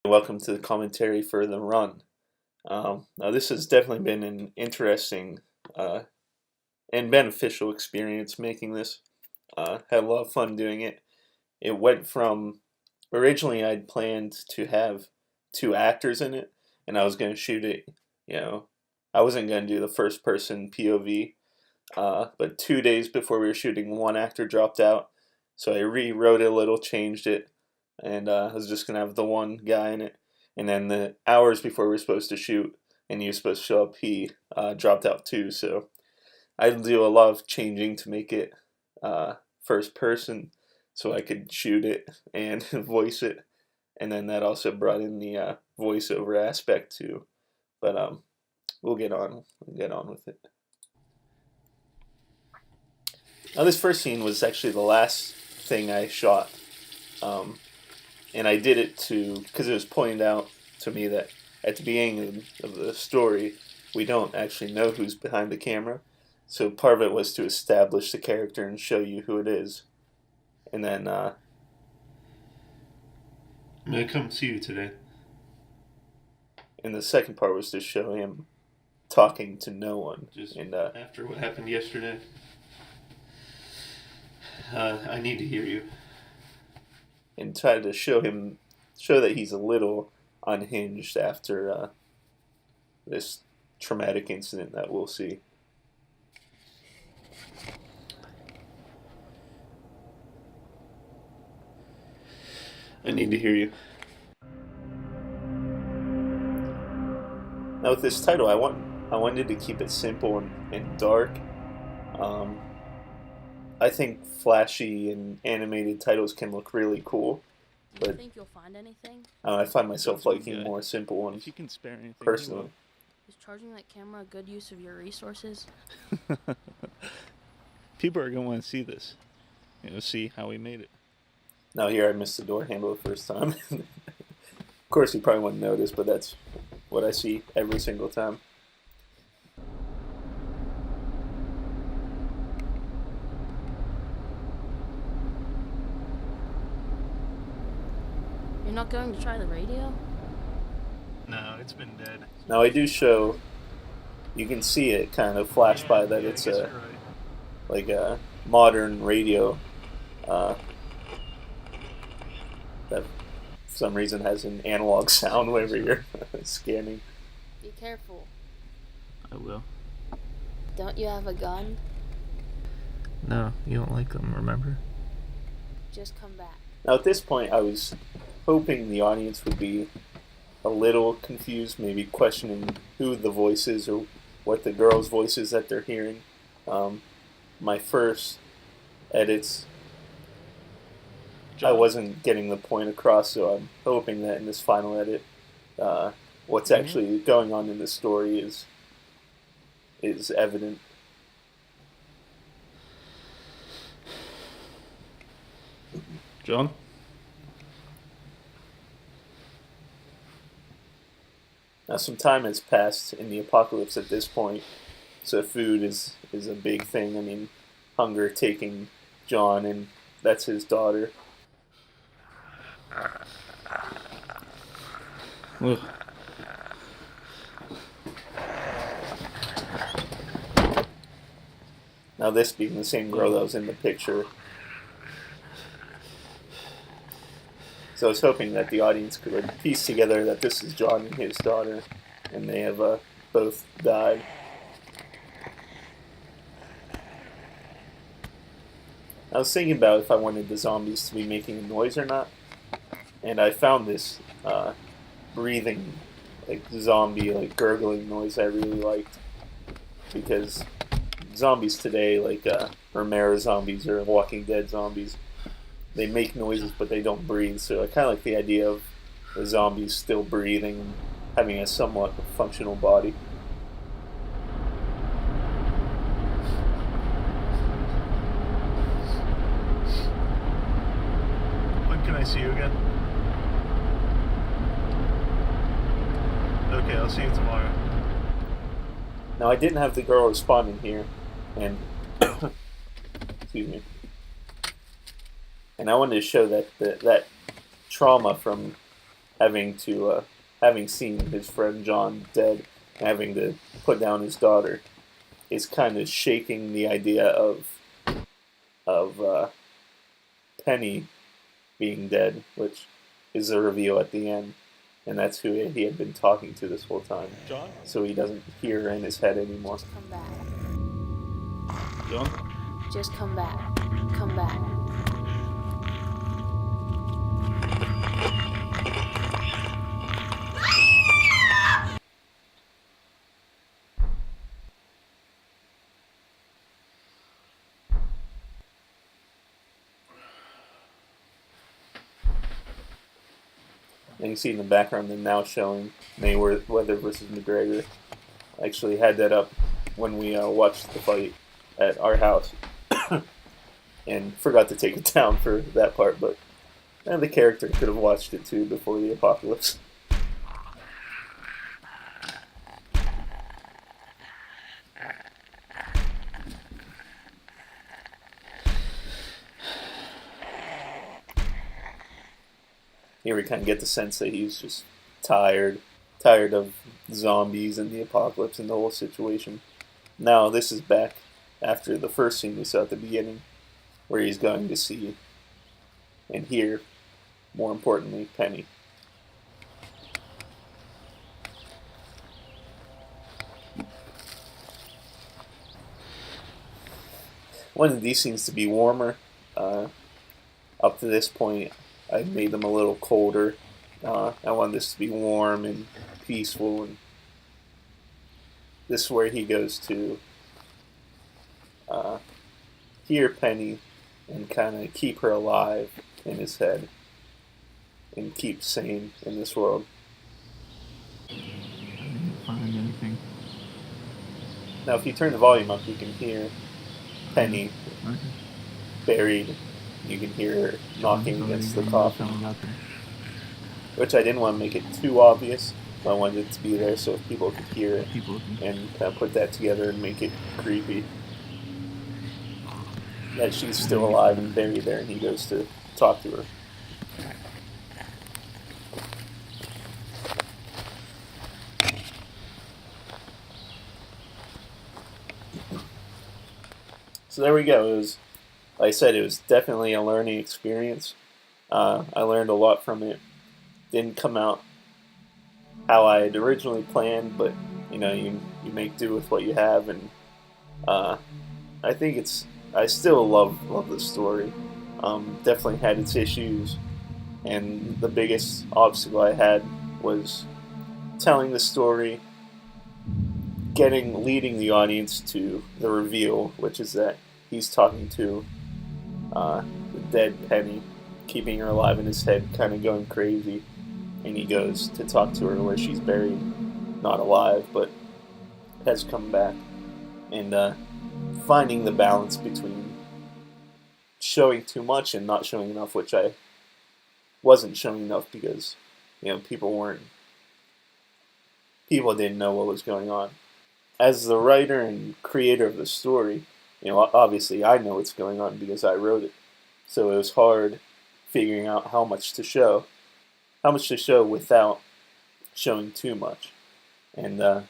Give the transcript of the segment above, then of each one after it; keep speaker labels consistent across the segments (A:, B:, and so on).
A: Welcome to the commentary for The Run. Now, this has definitely been an interesting and beneficial experience making this. Had a lot of fun doing it. It went from originally I'd planned to have two actors in it, and I was going to shoot it. I wasn't going to do the first person POV. But 2 days before we were shooting, one actor dropped out, so I rewrote it a little, changed it, and I was just gonna have the one guy in it. And then the hours before we were supposed to shoot, and he was supposed to show up, he dropped out too. So I do a lot of changing to make it first person, so I could shoot it and voice it. And then that also brought in the voiceover aspect too. But we'll get on with it. Now, this first scene was actually the last thing I shot, and I did it because it was pointed out to me that at the beginning of the story, we don't actually know who's behind the camera, so part of it was to establish the character and show you who it is, and then
B: I'm gonna come see you today.
A: And the second part was to show him talking to no one.
B: Just
A: and
B: after what happened yesterday. I need to hear you.
A: And try to show that he's a little unhinged after this traumatic incident that we'll see.
B: I need to hear you.
A: Now with this title, I wanted to keep it simple and dark. I think flashy and animated titles can look really cool,
C: Do you
A: but
C: think you'll find anything?
A: I find myself
B: Some
A: liking
B: guy.
A: more simple ones
B: If you can spare anything, you
A: personally.
C: Is charging that camera a good use of your resources?
B: will. People are gonna want to see this. See how we made it.
A: Now here I missed the door handle the first time. Of course you probably wouldn't notice, but that's what I see every single time.
C: You're not going to try the radio?
B: No, it's been dead.
A: Now I do show, you can see it kind of flash by that it's like a modern radio that for some reason has an analog sound whenever you're scanning.
C: Be careful.
B: I will.
C: Don't you have a gun?
B: No, you don't like them, remember?
C: Just come back.
A: Now at this point I was hoping the audience would be a little confused, maybe questioning who the voice is or what the girl's voice is that they're hearing. My first edits, I wasn't getting the point across, so I'm hoping that in this final edit, what's actually going on in the story is evident.
B: John?
A: Now some time has passed in the apocalypse at this point, so food is a big thing. I mean, hunger taking John, and that's his daughter.
B: Ugh.
A: Now this being the same girl that was in the picture. So I was hoping that the audience could piece together that this is John and his daughter, and they have both died. I was thinking about if I wanted the zombies to be making a noise or not, and I found this breathing, like zombie, like gurgling noise I really liked, because zombies today, like Romero zombies or Walking Dead zombies, they make noises but they don't breathe. So I kind of like the idea of the zombies still breathing, having a somewhat functional body.
B: When can I see you again? Okay, I'll see you tomorrow.
A: Now I didn't have the girl responding here, and excuse me. And I wanted to show that that trauma from having seen his friend John dead, having to put down his daughter, is kind of shaking the idea of Penny being dead, which is a reveal at the end, and that's who he had been talking to this whole time.
B: John?
A: So he doesn't hear her in his head anymore.
C: Just come back.
B: John?
C: Just come back. Come back.
A: And you see in the background they're now showing Mayweather versus McGregor. I actually had that up when we watched the fight at our house, and forgot to take it down for that part, but the character could have watched it too before the apocalypse. Here we kind of get the sense that he's just tired of zombies and the apocalypse and the whole situation. Now this is back after the first scene we saw at the beginning, where he's going to see and hear, more importantly, Penny. Wanted these scenes to be warmer. Up to this point, I made them a little colder. I wanted this to be warm and peaceful, and this is where he goes to hear Penny and kind of keep her alive in his head and keep sane in this world.
D: I didn't find anything.
A: Now, if you turn the volume up, you can hear Penny
D: Okay.
A: buried. You can hear her knocking
D: So
A: against
D: you
A: the
D: can
A: coffin,
D: tell me about that.
A: which I didn't want to make it too obvious. I wanted it to be there so people could hear it
D: People can.
A: and kind of put that together and make it creepy. That she's still alive and buried there, and he goes to talk to her. So there we go. It was, like I said, it was definitely a learning experience. I learned a lot from it. Didn't come out how I had originally planned, but you make do with what you have, and I think I still love the story. Definitely had its issues, and the biggest obstacle I had was telling the story, leading the audience to the reveal, which is that he's talking to the dead Penny, keeping her alive in his head, kind of going crazy, and he goes to talk to her where she's buried, not alive, but has come back, and finding the balance between showing too much and not showing enough, which I wasn't showing enough because people didn't know what was going on. As the writer and creator of the story, obviously I know what's going on because I wrote it. So it was hard figuring out how much to show without showing too much. And I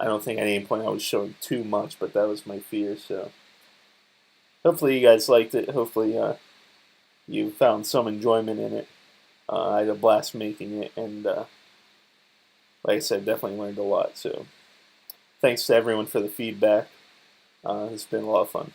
A: don't think at any point I was showing too much, but that was my fear. So hopefully you guys liked it. Hopefully you found some enjoyment in it. I had a blast making it, and like I said, definitely learned a lot. So thanks to everyone for the feedback. It's been a lot of fun.